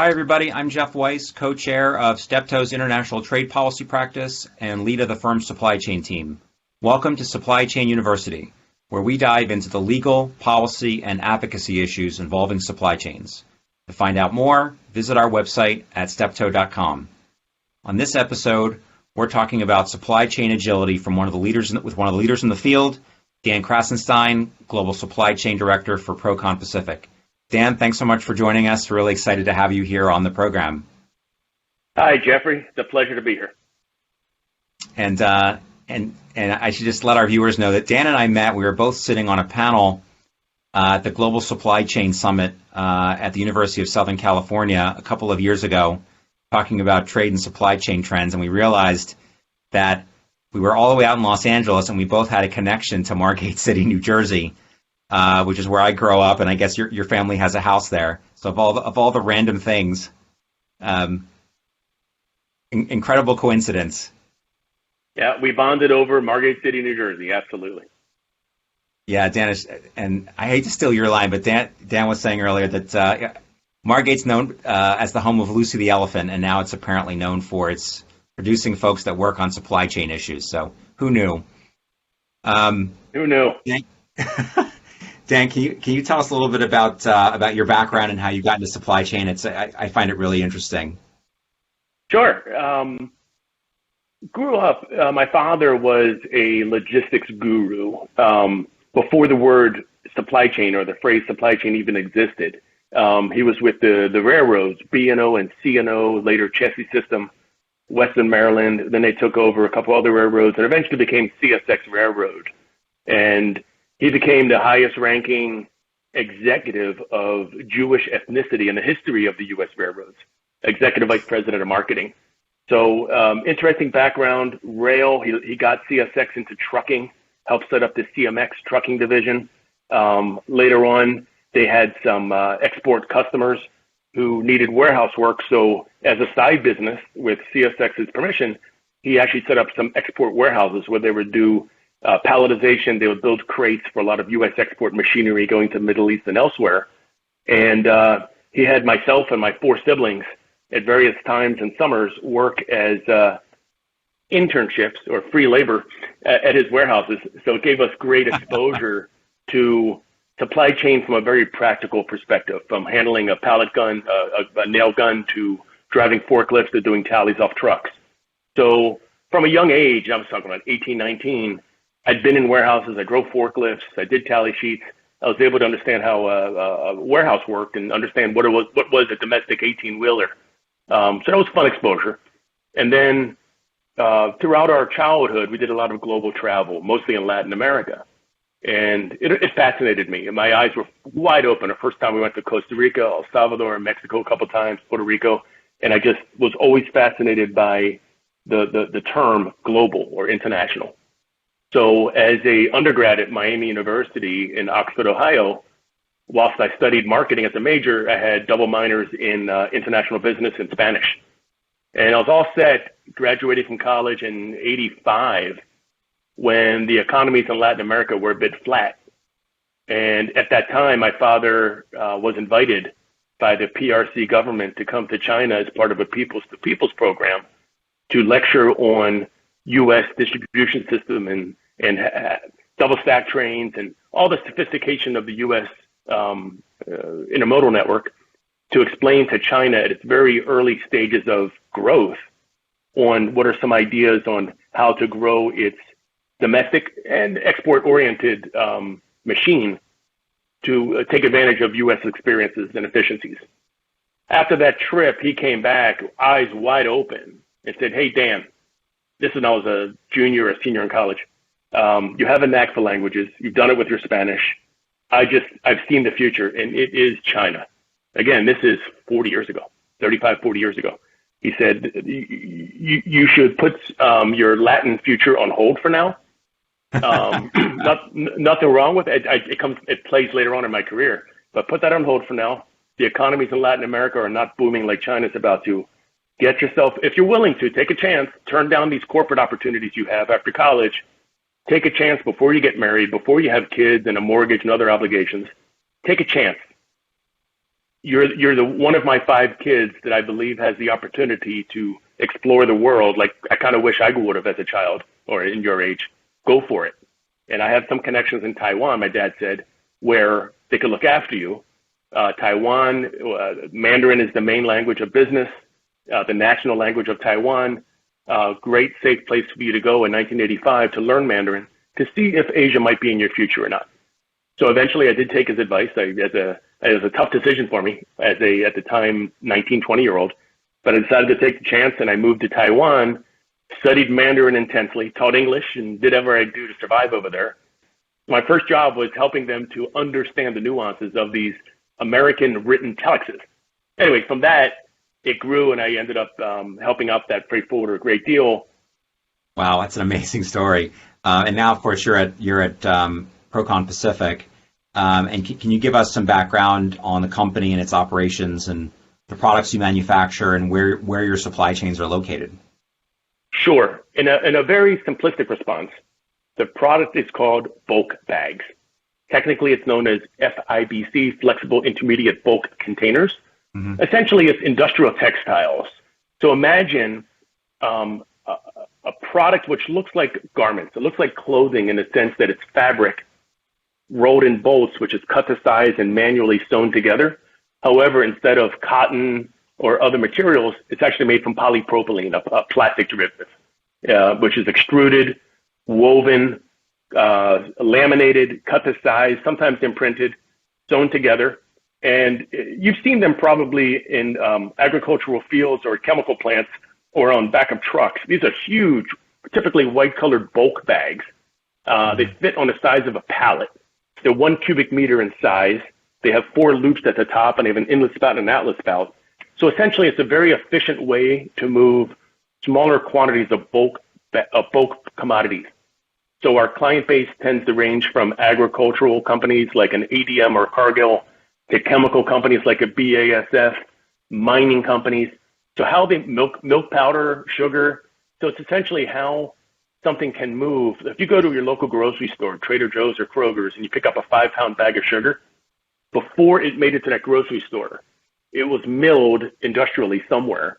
Hi, everybody. I'm Jeff Weiss, co-chair of Steptoe's International Trade Policy Practice and lead of the firm's supply chain team. Welcome to Supply Chain University, where we dive into the legal, policy, and advocacy issues involving supply chains. To find out more, visit our website at steptoe.com. On this episode, we're talking about supply chain agility from one of the leaders in the field, Dan Krasenstein, Global Supply Chain Director for Procon Pacific. Dan, thanks so much for joining us. We're really excited to have you here on the program. Hi, Jeffrey. It's a pleasure to be here. And I should just let our viewers know that Dan and I met. We were both sitting on a panel at the Global Supply Chain Summit at the University of Southern California a couple of years ago, talking about trade and supply chain trends. And we realized that we were all the way out in Los Angeles, and we both had a connection to Margate City, New Jersey, which is where I grow up, and I guess your family has a house there. So of all the random things, incredible coincidence. Yeah, we bonded over Margate City, New Jersey. Absolutely. Yeah, Dan and I hate to steal your line, but Dan was saying earlier that Margate's known as the home of Lucy the elephant, and now it's apparently known for its producing folks that work on supply chain issues. So who knew? Who knew? Dan, can you tell us a little bit about your background and how you got into supply chain? I find it really interesting. Sure. Grew up, my father was a logistics guru before the word supply chain or the phrase supply chain even existed. He was with the railroads, B&O and C&O, later Chassis System, Western Maryland. Then they took over a couple other railroads and eventually became CSX Railroad. And he became the highest ranking executive of Jewish ethnicity in the history of the U.S. railroads, executive vice president of marketing. So interesting background, rail. He got CSX into trucking, helped set up the CMX trucking division. Later on, they had some export customers who needed warehouse work. So as a side business with CSX's permission, he actually set up some export warehouses where they would do palletization. They would build crates for a lot of U.S. export machinery going to the Middle East and elsewhere. And he had myself and my four siblings at various times and summers work as internships or free labor at his warehouses. So it gave us great exposure to supply chain from a very practical perspective, from handling a pallet gun, a nail gun, to driving forklifts to doing tallies off trucks. So from a young age, I was talking about 18, 19, I'd been in warehouses. I drove forklifts. I did tally sheets. I was able to understand how a warehouse worked and understand what was a domestic 18-wheeler. So that was fun exposure. And then throughout our childhood, we did a lot of global travel, mostly in Latin America. And it fascinated me. And my eyes were wide open. The first time we went to Costa Rica, El Salvador, and Mexico a couple of times, Puerto Rico. And I just was always fascinated by the term global or international. So as a undergrad at Miami University in Oxford, Ohio, whilst I studied marketing as a major, I had double minors in international business and Spanish. And I was all set, graduating from college in '85, when the economies in Latin America were a bit flat. And at that time, my father was invited by the PRC government to come to China as part of a Peoples to Peoples program to lecture on U.S. distribution system and double stack trains and all the sophistication of the U.S. Intermodal network, to explain to China at its very early stages of growth on what are some ideas on how to grow its domestic and export-oriented machine to take advantage of U.S. experiences and efficiencies. After that trip, he came back, eyes wide open, and said, "Hey, Dan, this is when I was a junior or senior in college. You have a knack for languages. You've done it with your Spanish. I've seen the future, and it is China." Again, this is 40 years ago, 35, 40 years ago. He said, you should put your Latin future on hold for now. Nothing wrong with it. It plays later on in my career, but put that on hold for now. The economies in Latin America are not booming like China's about to. Get yourself, if you're willing to, take a chance, turn down these corporate opportunities you have after college. Take a chance before you get married, before you have kids and a mortgage and other obligations. Take a chance. you're the one of my 5 kids that I believe has the opportunity to explore the world. Like I kind of wish I would have as a child or in your age. Go for it. And I have some connections in Taiwan, my dad said, where they could look after you. Taiwan, Mandarin is the main language of business, the national language of Taiwan. Great safe place for you to go in 1985 to learn Mandarin to see if Asia might be in your future or not. So eventually I did take his advice. It was a tough decision for me as at the time, 19, 20-year-old. But I decided to take the chance and I moved to Taiwan, studied Mandarin intensely, taught English, and did whatever I do to survive over there. My first job was helping them to understand the nuances of these American written telexes. Anyway, from that, it grew, and I ended up helping out that freight forwarder a great deal. Wow, that's an amazing story. And now, of course, you're at Procon Pacific. And can you give us some background on the company and its operations and the products you manufacture and where your supply chains are located? Sure. In a very simplistic response, the product is called bulk bags. Technically, it's known as FIBC, Flexible Intermediate Bulk Containers. Mm-hmm. Essentially, it's industrial textiles. So imagine a product which looks like garments. It looks like clothing in the sense that it's fabric rolled in bolts, which is cut to size and manually sewn together. However, instead of cotton or other materials, it's actually made from polypropylene, a plastic derivative, which is extruded, woven, laminated, cut to size, sometimes imprinted, sewn together. And you've seen them probably in agricultural fields or chemical plants or on back of trucks. These are huge, typically white-colored bulk bags. They fit on the size of a pallet. They're 1 cubic meter in size. They have 4 loops at the top, and they have an inlet spout and an outlet spout. So essentially, it's a very efficient way to move smaller quantities of bulk commodities. So our client base tends to range from agricultural companies like an ADM or Cargill to chemical companies like a BASF, mining companies. So how they milk powder, sugar. So it's essentially how something can move. If you go to your local grocery store, Trader Joe's or Kroger's, and you pick up a 5-pound bag of sugar, before it made it to that grocery store, it was milled industrially somewhere.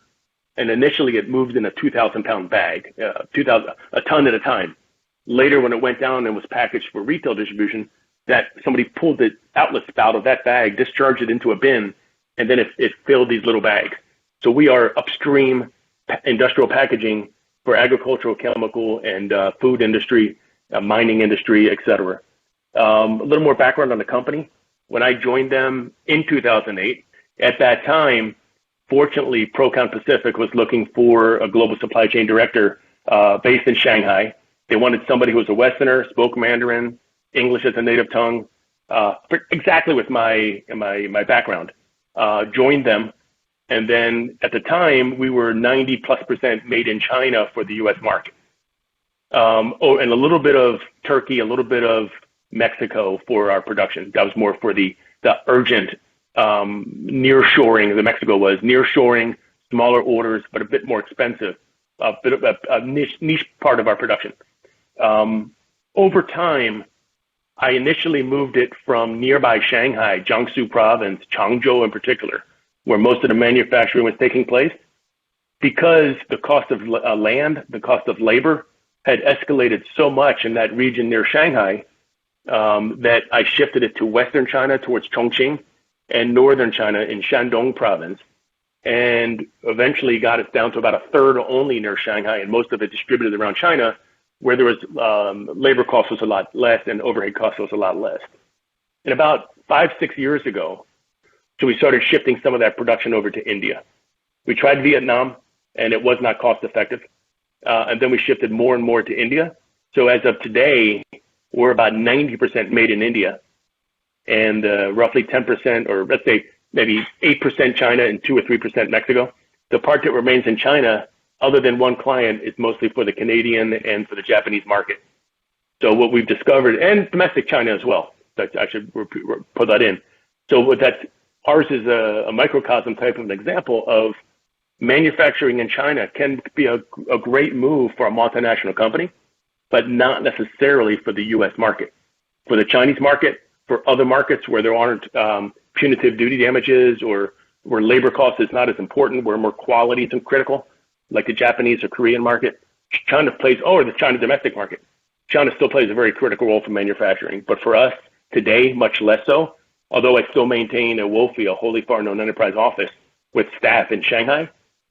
And initially it moved in a 2,000-pound bag, a ton at a time. Later, when it went down and was packaged for retail distribution, that somebody pulled the outlet spout of that bag, discharged it into a bin, and then it filled these little bags. So we are upstream industrial packaging for agricultural, chemical, and food industry, mining industry, et cetera. A little more background on the company. When I joined them in 2008, at that time, fortunately, Procon Pacific was looking for a global supply chain director based in Shanghai. They wanted somebody who was a Westerner, spoke Mandarin, English as a native tongue, exactly with my background. Joined them. And then at the time, we were 90+% made in China for the U.S. market. And a little bit of Turkey, a little bit of Mexico for our production. That was more for the urgent nearshoring. The Mexico was nearshoring, smaller orders, but a bit more expensive, a bit of a niche part of our production. Over time, I initially moved it from nearby Shanghai, Jiangsu province, Changzhou in particular, where most of the manufacturing was taking place, because the cost of land, the cost of labor had escalated so much in that region near Shanghai that I shifted it to Western China towards Chongqing and Northern China in Shandong province, and eventually got it down to about a third only near Shanghai, and most of it distributed around China, where there was labor cost was a lot less and overhead cost was a lot less. And about 5-6 years ago, so we started shifting some of that production over to India. We tried Vietnam, and it was not cost effective. And then we shifted more and more to India. So as of today, we're about 90% made in India, and roughly 10%, or let's say maybe 8% China and 2 or 3% Mexico. The part that remains in China, other than one client, is mostly for the Canadian and for the Japanese market. So what we've discovered, and domestic China as well, I should put that in. So what that's, ours is a microcosm type of an example of manufacturing in China can be a great move for a multinational company, but not necessarily for the U.S. market. For the Chinese market, for other markets where there aren't punitive duty damages or where labor cost is not as important, where more quality is critical, like the Japanese or Korean market. China plays, or the China domestic market. China still plays a very critical role for manufacturing. But for us today, much less so, although I still maintain a WOFE, a wholly foreign owned enterprise office with staff in Shanghai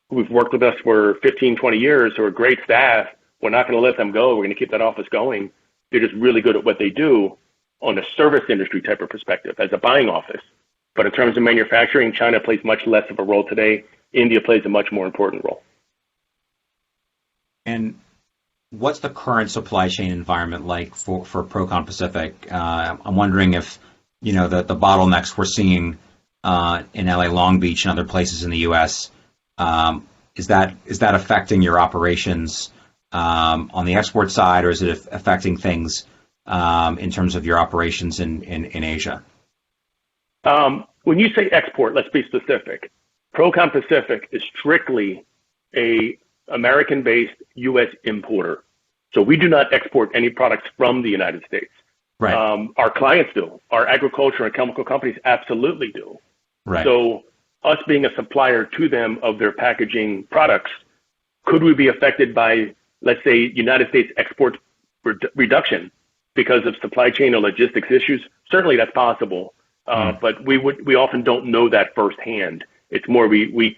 who've worked with us for 15, 20 years, who are great staff. We're not going to let them go. We're going to keep that office going. They're just really good at what they do on a service industry type of perspective as a buying office. But in terms of manufacturing, China plays much less of a role today. India plays a much more important role. And what's the current supply chain environment like for Procon Pacific? I'm wondering if, the bottlenecks we're seeing in LA Long Beach and other places in the U.S., is that affecting your operations on the export side, or is it affecting things in terms of your operations in Asia? When you say export, let's be specific. Procon Pacific is strictly a American-based U.S. importer. So we do not export any products from the United States. Right. Our clients do. Our agriculture and chemical companies absolutely do. Right. So us being a supplier to them of their packaging products, could we be affected by, let's say, United States export reduction because of supply chain or logistics issues? Certainly that's possible. But we often don't know that firsthand. It's more we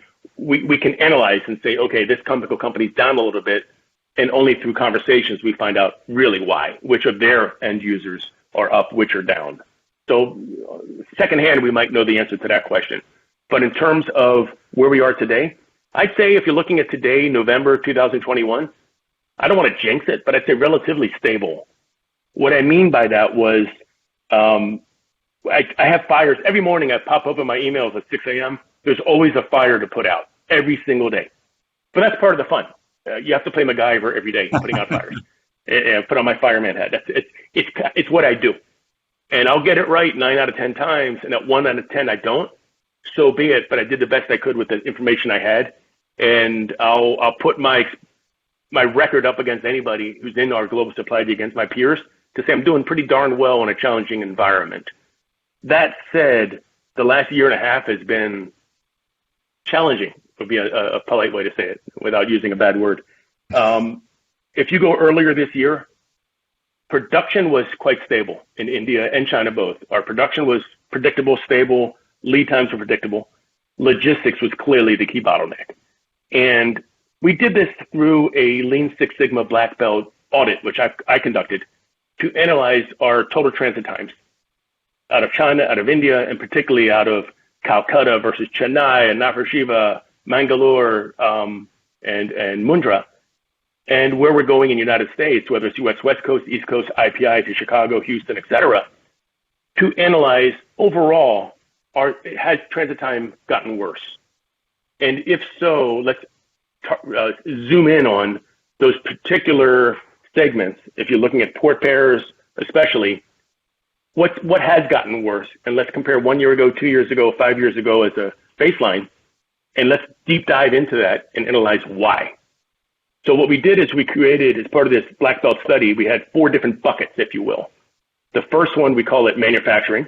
can analyze and say, okay, this chemical company's down a little bit, and only through conversations we find out really why, which of their end users are up, which are down. So secondhand, we might know the answer to that question. But in terms of where we are today, I'd say if you're looking at today, November 2021, I don't want to jinx it, but I'd say relatively stable. What I mean by that was I have fires. Every morning I pop open my emails at 6 a.m. There's always a fire to put out every single day. But that's part of the fun. You have to play MacGyver every day, putting out fires, and put on my fireman hat. It's what I do. And I'll get it right 9 out of 10 times, and at 1 out of 10 I don't. So be it, but I did the best I could with the information I had. And I'll put my record up against anybody who's in our global supply chain, against my peers, to say I'm doing pretty darn well in a challenging environment. That said, the last year and a half has been challenging, would be a polite way to say it without using a bad word. If you go earlier this year, production was quite stable in India and China both. Our production was predictable, stable, lead times were predictable. Logistics was clearly the key bottleneck. And we did this through a Lean Six Sigma Black Belt audit, which I conducted, to analyze our total transit times out of China, out of India, and particularly out of Calcutta versus Chennai and Nhava Sheva, Mangalore, and Mundra, and where we're going in the United States, whether it's U.S. West Coast, East Coast, IPI to Chicago, Houston, et cetera, to analyze overall, has transit time gotten worse? And if so, let's zoom in on those particular segments. If you're looking at port pairs, especially, what has gotten worse? And let's compare 1 year ago, 2 years ago, 5 years ago as a baseline, and let's deep dive into that and analyze why. So what we did is we created, as part of this black belt study, we had 4 different buckets, if you will. The first one, we call it manufacturing.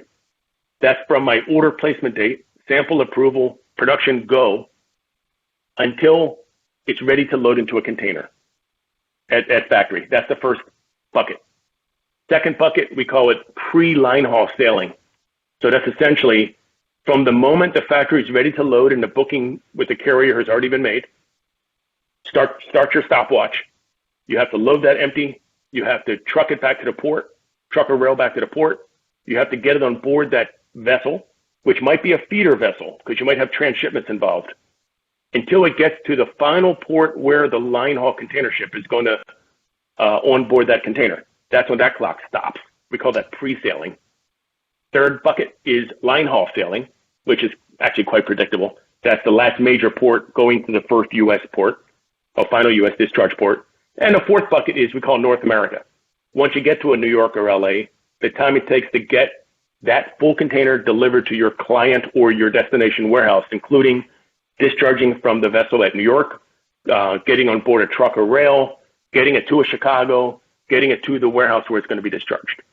That's from my order placement date, sample approval, production go, until it's ready to load into a container at factory. That's the first bucket. Second bucket, we call it pre-line haul sailing. So that's essentially from the moment the factory is ready to load and the booking with the carrier has already been made, start your stopwatch. You have to load that empty. You have to truck it back to the port, truck or rail back to the port. You have to get it on board that vessel, which might be a feeder vessel because you might have transshipments involved, until it gets to the final port where the line haul container ship is going to onboard that container. That's when that clock stops. We call that pre-sailing. Third bucket is line haul sailing, which is actually quite predictable. That's the last major port going to the first U.S. port, a final U.S. discharge port. And the fourth bucket is we call North America. Once you get to a New York or L.A., the time it takes to get that full container delivered to your client or your destination warehouse, including discharging from the vessel at New York, getting on board a truck or rail, getting it to a Chicago, getting it to the warehouse where it's going to be discharged.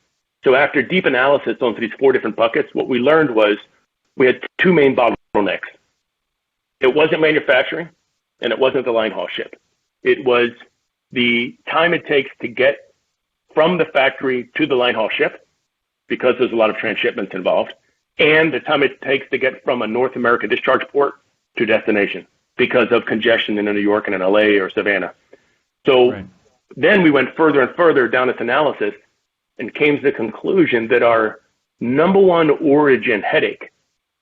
So after deep analysis on these 4 different buckets, what we learned was we had 2 main bottlenecks. It wasn't manufacturing, and it wasn't the line haul ship. It was the time it takes to get from the factory to the line haul ship, because there's a lot of transshipments involved, and the time it takes to get from a North America discharge port to destination because of congestion in New York and in LA or Savannah. So then we went further and further down this analysis and came to the conclusion that our number one origin headache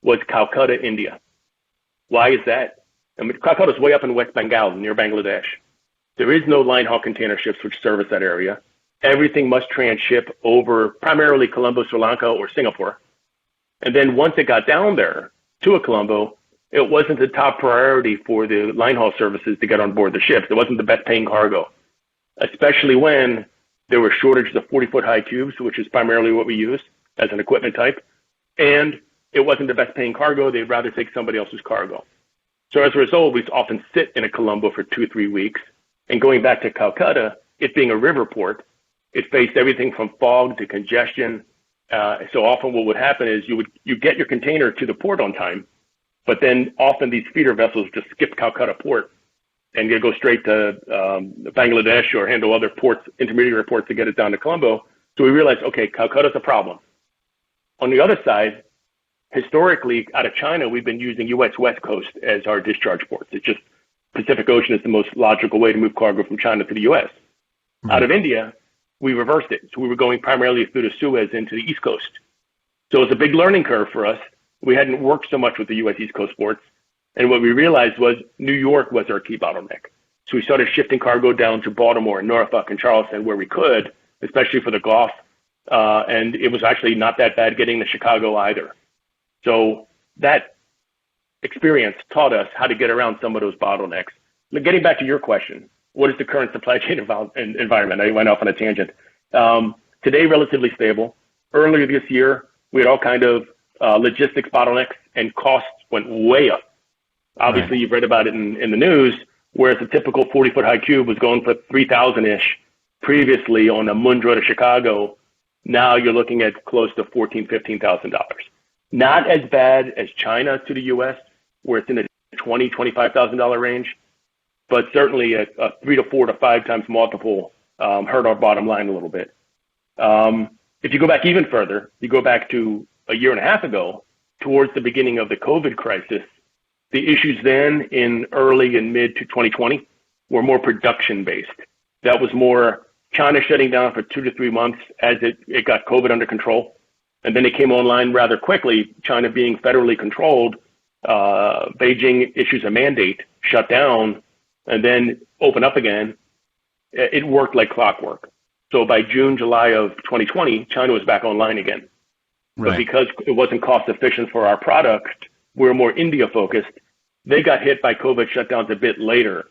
was Calcutta, India. Why is that? I mean, Calcutta is way up in West Bengal, near Bangladesh. There is no line haul container ships which service that area. Everything must transship over primarily Colombo, Sri Lanka, or Singapore. And then once it got down there to a Colombo, it wasn't the top priority for the line haul services to get on board the ships. It wasn't the best paying cargo, especially when there were shortages of 40-foot high cubes, which is primarily what we use as an equipment type. And it wasn't the best paying cargo. They'd rather take somebody else's cargo. So as a result, we often sit in a Colombo for 2-3 weeks. And going back to Calcutta, it being a river port, it faced everything from fog to congestion. So often what would happen is you get your container to the port on time, but then often these feeder vessels just skip Calcutta port and you go straight to Bangladesh or handle other ports, intermediary ports to get it down to Colombo. So we realized, okay, Calcutta's a problem. On the other side, historically, out of China, we've been using U.S. West Coast as our discharge ports. It's just Pacific Ocean is the most logical way to move cargo from China to the U.S. Out of India, we reversed it. So we were going primarily through the Suez into the East Coast. So it's a big learning curve for us. We hadn't worked so much with the U.S. East Coast ports. And what we realized was New York was our key bottleneck. So we started shifting cargo down to Baltimore and Norfolk and Charleston where we could, especially for the Gulf. And it was actually not that bad getting to Chicago either. So that experience taught us how to get around some of those bottlenecks. But getting back to your question, what is the current supply chain environment? I went off on a tangent. Today, relatively stable. Earlier this year, we had all kind of logistics bottlenecks and costs went way up. Obviously, you've read about it in the news, whereas a typical 40-foot high cube was going for $3,000-ish previously on a Mundra to Chicago. Now you're looking at close to $14,000, $15,000. Not as bad as China to the U.S., where it's in the $20,000, $25,000 range, but certainly a 3 to 4 to 5 times multiple hurt our bottom line a little bit. If you go back even further, you go back to a year and a half ago, towards the beginning of the COVID crisis, the issues then in early and mid to 2020 were more production-based. That was more China shutting down for 2 to 3 months as it got COVID under control. And then it came online rather quickly, China being federally controlled. Beijing issues a mandate, shut down, and then open up again. It worked like clockwork. So by June, July of 2020, China was back online again. But because it wasn't cost efficient for our product, we were more India focused. They got hit by COVID shutdowns a bit later.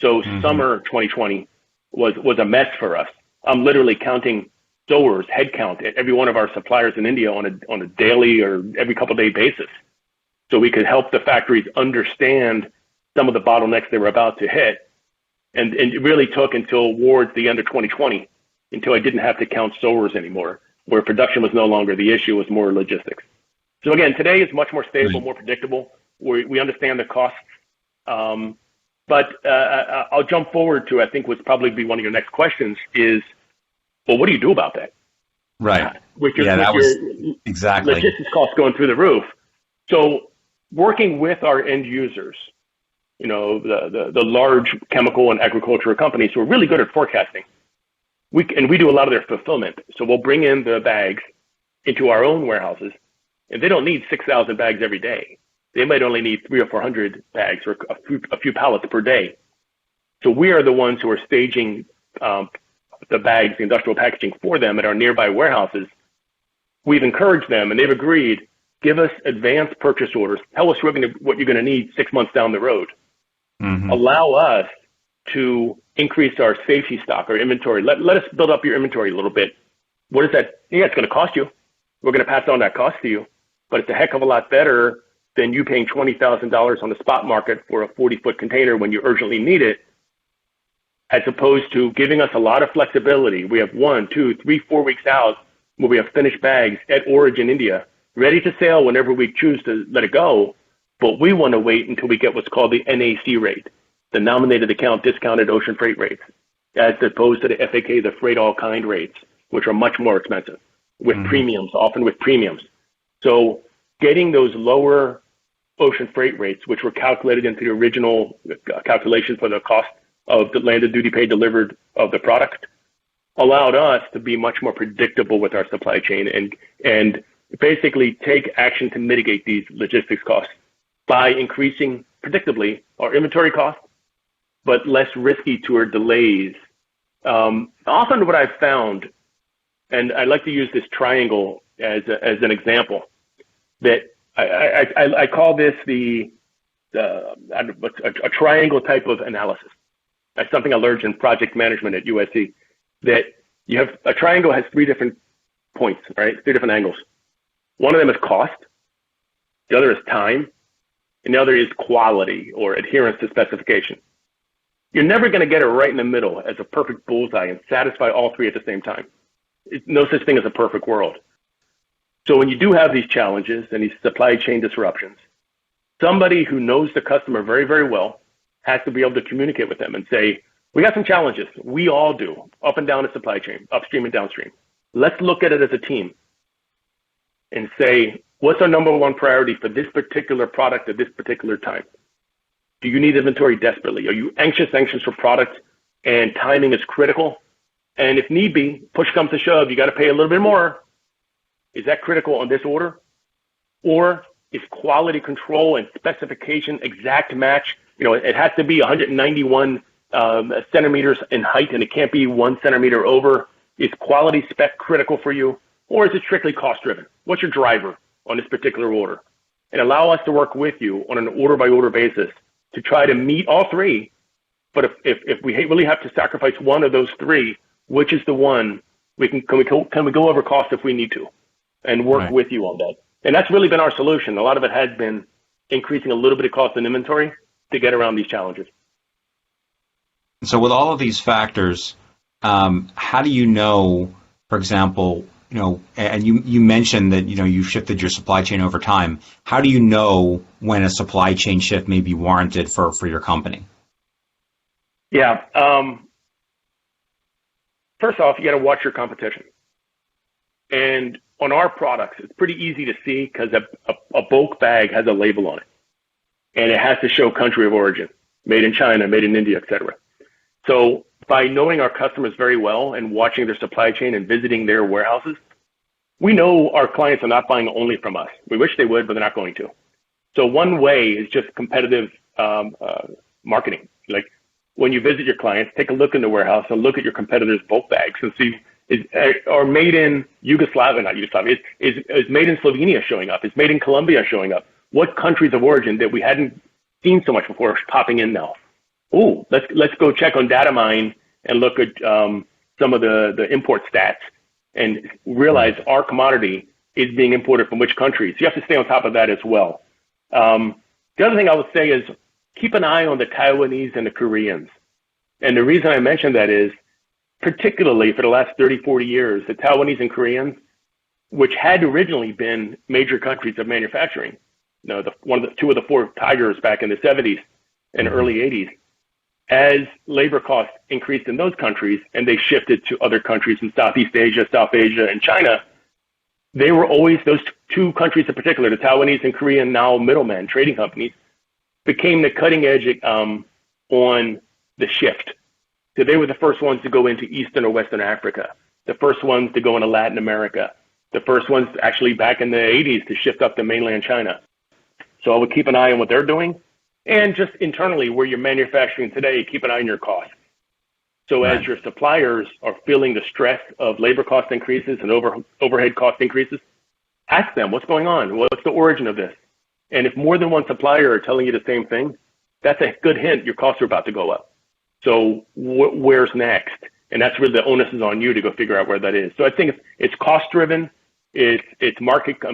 So summer 2020 was a mess for us. I'm literally counting sewers, head count at every one of our suppliers in India on a daily or every couple of day basis. So we could help the factories understand some of the bottlenecks they were about to hit. And it really took until towards the end of 2020 until I didn't have to count sewers anymore, where production was no longer the issue, it was more logistics. So again, today is much more stable, more predictable. We understand the costs. But I'll jump forward to, I think, what's probably be one of your next questions is, well, what do you do about that? Right. With your, that was exactly logistics costs going through the roof. So working with our end users, you know, the large chemical and agricultural companies who are really good at forecasting, we do a lot of their fulfillment. So we'll bring in the bags into our own warehouses, and they don't need 6,000 bags every day. They might only need 300 or 400 bags or a few pallets per day. So we are the ones who are staging the bags, the industrial packaging for them at our nearby warehouses. We've encouraged them, and they've agreed, give us advanced purchase orders. Tell us what you're going to need 6 months down the road. Allow us to increase our safety stock, our inventory. Let us build up your inventory a little bit. What is that? Yeah, it's going to cost you. We're going to pass on that cost to you, but it's a heck of a lot better than you paying $20,000 on the spot market for a 40-foot container when you urgently need it, as opposed to giving us a lot of flexibility. We have 1, 2, 3, 4 weeks out where we have finished bags at origin India, ready to sail whenever we choose to let it go. But we want to wait until we get what's called the NAC rate, the nominated account discounted ocean freight rates, as opposed to the FAK, the freight all kind rates, which are much more expensive with premiums, often with premiums. So getting those lower ocean freight rates, which were calculated into the original calculation for the cost of the landed, duty paid, delivered of the product, allowed us to be much more predictable with our supply chain and basically take action to mitigate these logistics costs by increasing predictably our inventory costs, but less risky to our delays. Often what I've found, and I like to use this triangle as an example, that I call this a triangle type of analysis. That's something I learned in project management at USC, that you have a triangle has 3 different points, right? 3 different angles. One of them is cost, the other is time, and the other is quality or adherence to specification. You're never going to get it right in the middle as a perfect bullseye and satisfy all 3 at the same time. It's no such thing as a perfect world. So when you do have these challenges and these supply chain disruptions, somebody who knows the customer very, very well has to be able to communicate with them and say, we got some challenges. We all do, up and down the supply chain, upstream and downstream. Let's look at it as a team and say, what's our number one priority for this particular product at this particular time? Do you need inventory desperately? Are you anxious for product and timing is critical? And if need be, push comes to shove, you got to pay a little bit more. Is that critical on this order? Or is quality control and specification exact match? You know, it has to be 191 centimeters in height and it can't be 1 centimeter over. Is quality spec critical for you? Or is it strictly cost driven? What's your driver on this particular order? And allow us to work with you on an order by order basis to try to meet all 3. But if we really have to sacrifice one of those 3, which is the one can we go over cost if we need to and work with you on that? And that's really been our solution. A lot of it has been increasing a little bit of cost in inventory to get around these challenges. So with all of these factors, how do you know, for example, you know, and you mentioned that, you know, you've shifted your supply chain over time. How do you know when a supply chain shift may be warranted for your company? Yeah. First off, you got to watch your competition. And on our products, it's pretty easy to see because a bulk bag has a label on it. And it has to show country of origin, made in China, made in India, et cetera. So by knowing our customers very well and watching their supply chain and visiting their warehouses, we know our clients are not buying only from us. We wish they would, but they're not going to. So one way is just competitive marketing. Like when you visit your clients, take a look in the warehouse and look at your competitors' bulk bags and see, are made in is made in Slovenia showing up? Is made in Colombia showing up? What countries of origin that we hadn't seen so much before are popping in now? Oh, let's go check on data mine and look at some of the import stats and realize our commodity is being imported from which countries. You have to stay on top of that as well. The other thing I would say is keep an eye on the Taiwanese and the Koreans. And the reason I mention that is particularly for the last 30, 40 years, the Taiwanese and Koreans, which had originally been major countries of manufacturing, you know, two of the 4 tigers back in the 70s and early 80s, as labor costs increased in those countries and they shifted to other countries in Southeast Asia, South Asia, and China, they were always, those 2 countries in particular, the Taiwanese and Korean, now middlemen, trading companies, became the cutting edge on the shift. So they were the first ones to go into Eastern or Western Africa, the first ones to go into Latin America, the first ones actually back in the 80s to shift up to mainland China. So I would keep an eye on what they're doing. And just internally, where you're manufacturing today, keep an eye on your costs. So as your suppliers are feeling the stress of labor cost increases and overhead cost increases, ask them, what's going on? What's the origin of this? And if more than one supplier are telling you the same thing, that's a good hint your costs are about to go up. So where's next? And that's really the onus is on you to go figure out where that is. So I think it's cost driven. It's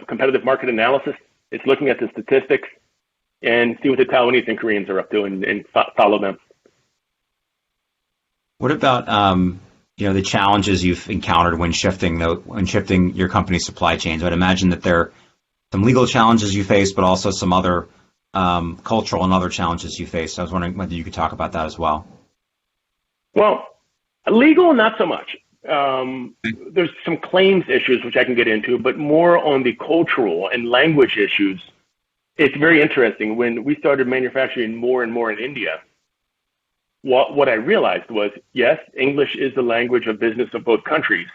competitive market analysis. It's looking at the statistics and see what the Taiwanese and Koreans are up to and follow them. What about the challenges you've encountered when shifting your company's supply chains. I'd imagine that there are some legal challenges you face, but also some other cultural and other challenges you face. So I was wondering whether you could talk about that as well. Well, legal, not so much. There's some claims issues, which I can get into, but more on the cultural and language issues. It's very interesting. When we started manufacturing more and more in India, what I realized was, yes, English is the language of business of both countries,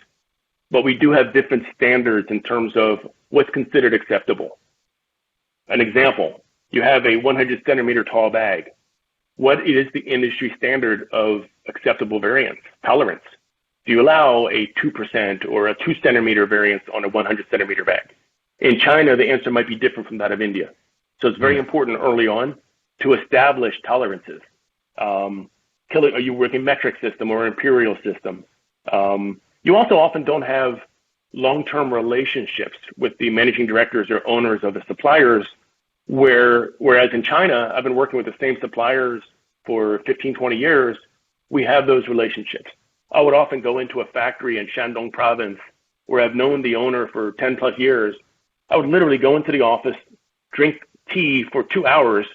but we do have different standards in terms of what's considered acceptable. An example, you have a 100 centimeter tall bag. What is the industry standard of acceptable variance, tolerance? Do you allow a 2% or a 2 centimeter variance on a 100 centimeter bag? In China, the answer might be different from that of India. So it's very important early on to establish tolerances. Are you working metric system or imperial system? You also often don't have long-term relationships with the managing directors or owners of the suppliers, whereas in China, I've been working with the same suppliers for 15, 20 years. We have those relationships. I would often go into a factory in Shandong province where I've known the owner for 10 plus years. I would literally go into the office, drink tea for 2 hours,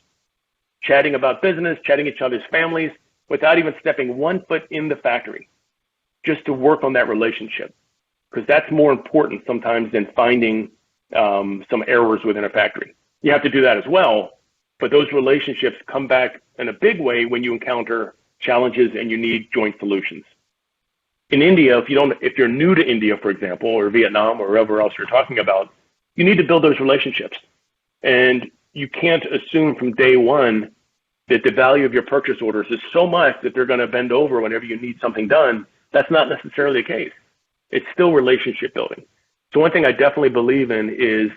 chatting about business, chatting each other's families, without even stepping 1 foot in the factory, just to work on that relationship. Because that's more important sometimes than finding some errors within a factory. You have to do that as well, but those relationships come back in a big way when you encounter challenges and you need joint solutions. In India, if you're new to India, for example, or Vietnam or wherever else you're talking about, you need to build those relationships. And you can't assume from day one that the value of your purchase orders is so much that they're going to bend over whenever you need something done. That's not necessarily the case. It's still relationship building. So one thing I definitely believe in is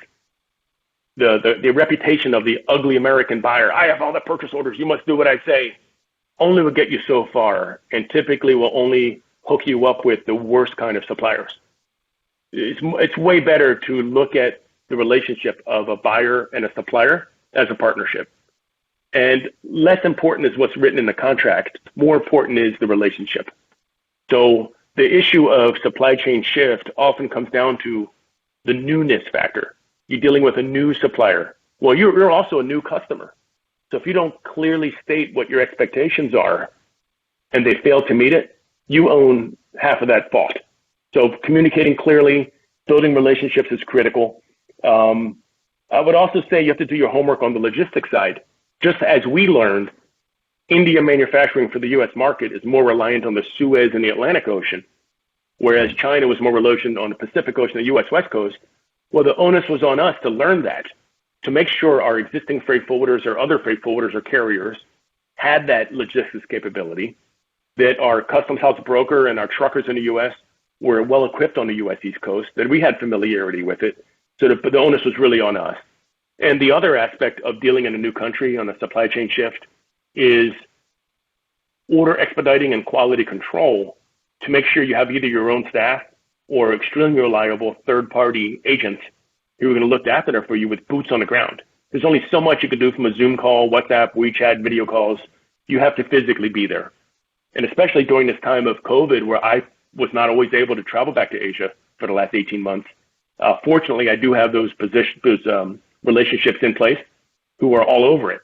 the reputation of the ugly American buyer. I have all the purchase orders. You must do what I say. Only will get you so far, and typically will only hook you up with the worst kind of suppliers. It's way better to look at the relationship of a buyer and a supplier as a partnership. And less important is what's written in the contract. More important is the relationship. So the issue of supply chain shift often comes down to the newness factor. You're dealing with a new supplier. Well, you're also a new customer. So if you don't clearly state what your expectations are and they fail to meet it, you own half of that fault. So communicating clearly, building relationships is critical. I would also say you have to do your homework on the logistics side. Just as we learned, India manufacturing for the U.S. market is more reliant on the Suez and the Atlantic Ocean, whereas China was more reliant on the Pacific Ocean, the U.S. West Coast. Well, the onus was on us to learn that, to make sure our existing freight forwarders or other freight forwarders or carriers had that logistics capability, that our customs house broker and our truckers in the U.S. were well equipped on the U.S. East Coast, that we had familiarity with it. So the onus was really on us. And the other aspect of dealing in a new country on a supply chain shift is order expediting and quality control to make sure you have either your own staff or extremely reliable third-party agents who are going to look after it for you with boots on the ground. There's only so much you can do from a Zoom call, WhatsApp, WeChat, video calls. You have to physically be there. And especially during this time of COVID, where I was not always able to travel back to Asia for the last 18 months, fortunately, I do have those relationships in place who are all over it.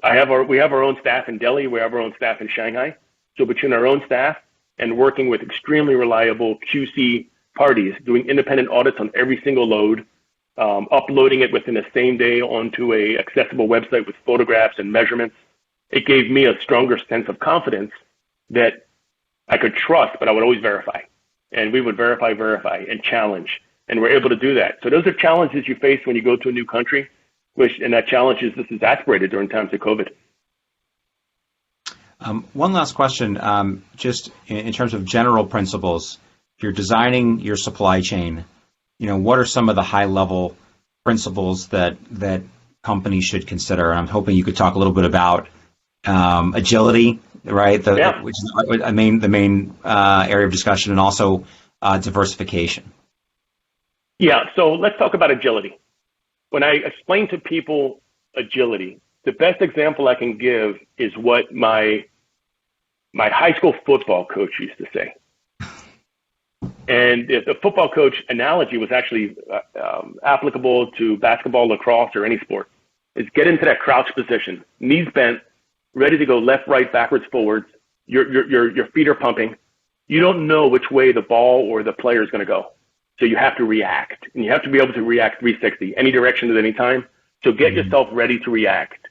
We have our own staff in Delhi. We have our own staff in Shanghai. So between our own staff and working with extremely reliable QC parties, doing independent audits on every single load, uploading it within the same day onto a accessible website with photographs and measurements, it gave me a stronger sense of confidence that I could trust, but I would always verify. And we would verify, and challenge. And we're able to do that. So those are challenges you face when you go to a new country, and that challenge is this is aspirated during times of COVID. One last question, just in terms of general principles, if you're designing your supply chain, what are some of the high-level principles that companies should consider? And I'm hoping you could talk a little bit about agility, right? Which is the main area of discussion, and also diversification. Yeah, so let's talk about agility. When I explain to people agility, the best example I can give is what my high school football coach used to say. And the football coach analogy was actually applicable to basketball, lacrosse, or any sport. Is get into that crouch position, knees bent, ready to go left, right, backwards, forwards. Your feet are pumping. You don't know which way the ball or the player is going to go. So you have to react, and you have to be able to react 360, any direction at any time. So get yourself ready to react.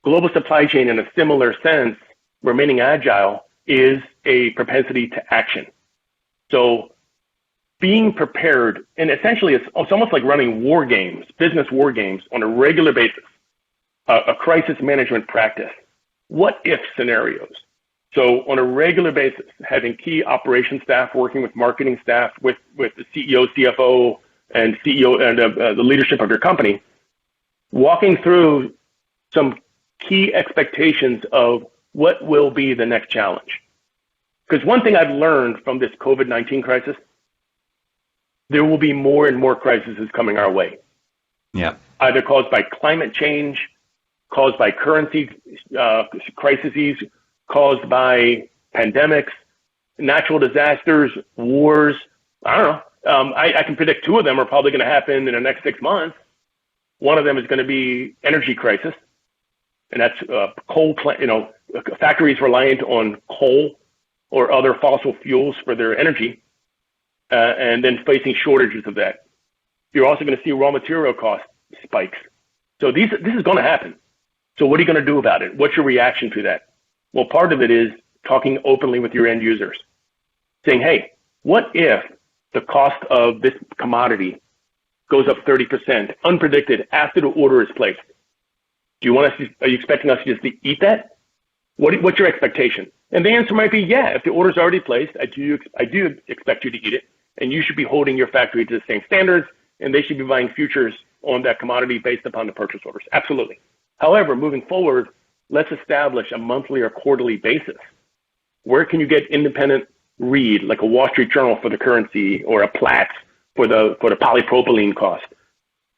Global supply chain, in a similar sense, remaining agile, is a propensity to action. So being prepared, and essentially it's almost like running war games, business war games on a regular basis, a crisis management practice. What if scenarios? So on a regular basis, having key operations staff working with marketing staff, with the CEO, CFO, and CEO and the leadership of your company, walking through some key expectations of what will be the next challenge. Because one thing I've learned from this COVID-19 crisis, there will be more and more crises coming our way. Yeah. Either caused by climate change, caused by currency crises, caused by pandemics, natural disasters, wars. I don't know. I can predict two of them are probably going to happen in the next 6 months. One of them is going to be energy crisis, and that's coal plant. Factories reliant on coal or other fossil fuels for their energy, and then facing shortages of that. You're also going to see raw material cost spikes. So this is going to happen. So what are you going to do about it? What's your reaction to that? Well, part of it is talking openly with your end users, saying, hey, what if the cost of this commodity goes up 30%, unpredicted, after the order is placed? Are you expecting us to just eat that? What's your expectation? And the answer might be, yeah, if the order's already placed, I do expect you to eat it, and you should be holding your factory to the same standards, and they should be buying futures on that commodity based upon the purchase orders. Absolutely. However, moving forward, let's establish a monthly or quarterly basis. Where can you get independent read, like a Wall Street Journal for the currency or a Platts for the polypropylene cost?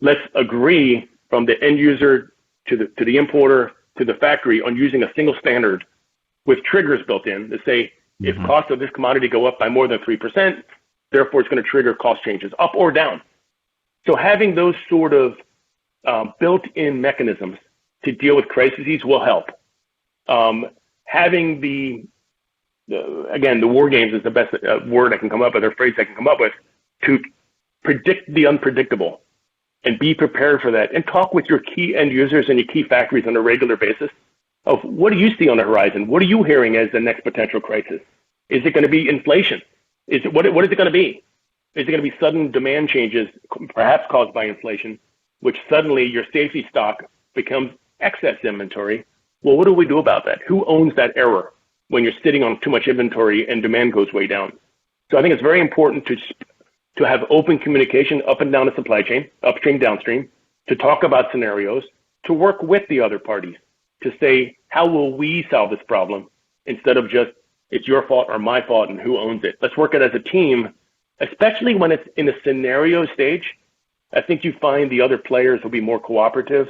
Let's agree from the end user to the importer to the factory on using a single standard with triggers built in to say, if costs of this commodity go up by more than 3%, therefore it's going to trigger cost changes up or down. So having those sort of built-in mechanisms to deal with crises will help. Having the war games is the best word I can come up with, or phrase I can come up with, to predict the unpredictable and be prepared for that, and talk with your key end users and your key factories on a regular basis of what do you see on the horizon? What are you hearing as the next potential crisis? Is it going to be inflation? What is it going to be? Is it going to be sudden demand changes, perhaps caused by inflation, which suddenly your safety stock becomes excess inventory? Well, what do we do about that? Who owns that error when you're sitting on too much inventory and demand goes way down? So I think it's very important to have open communication up and down the supply chain, upstream, downstream, to talk about scenarios, to work with the other parties, to say, how will we solve this problem, instead of just, it's your fault or my fault and who owns it. Let's work it as a team, especially when it's in a scenario stage. I think you find the other players will be more cooperative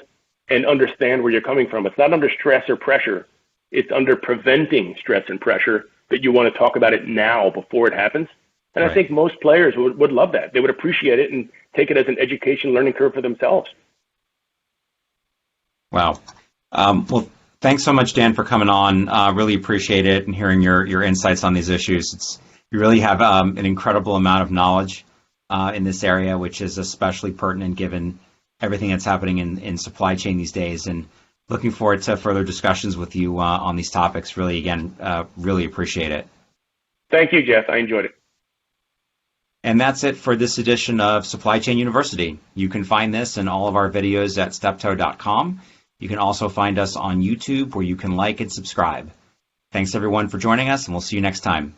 and understand where you're coming from. It's not under stress or pressure. It's under preventing stress and pressure that you want to talk about it now before it happens. And right. I think most players would love that. They would appreciate it and take it as an education learning curve for themselves. Wow. Well, thanks so much, Dan, for coming on. Really appreciate it and hearing your insights on these issues. You really have an incredible amount of knowledge in this area, which is especially pertinent given everything that's happening in supply chain these days. And looking forward to further discussions with you on these topics. Really appreciate it. Thank you, Jeff. I enjoyed it. And that's it for this edition of Supply Chain University. You can find this and all of our videos at steptoe.com. You can also find us on YouTube, where you can like and subscribe. Thanks, everyone, for joining us, and we'll see you next time.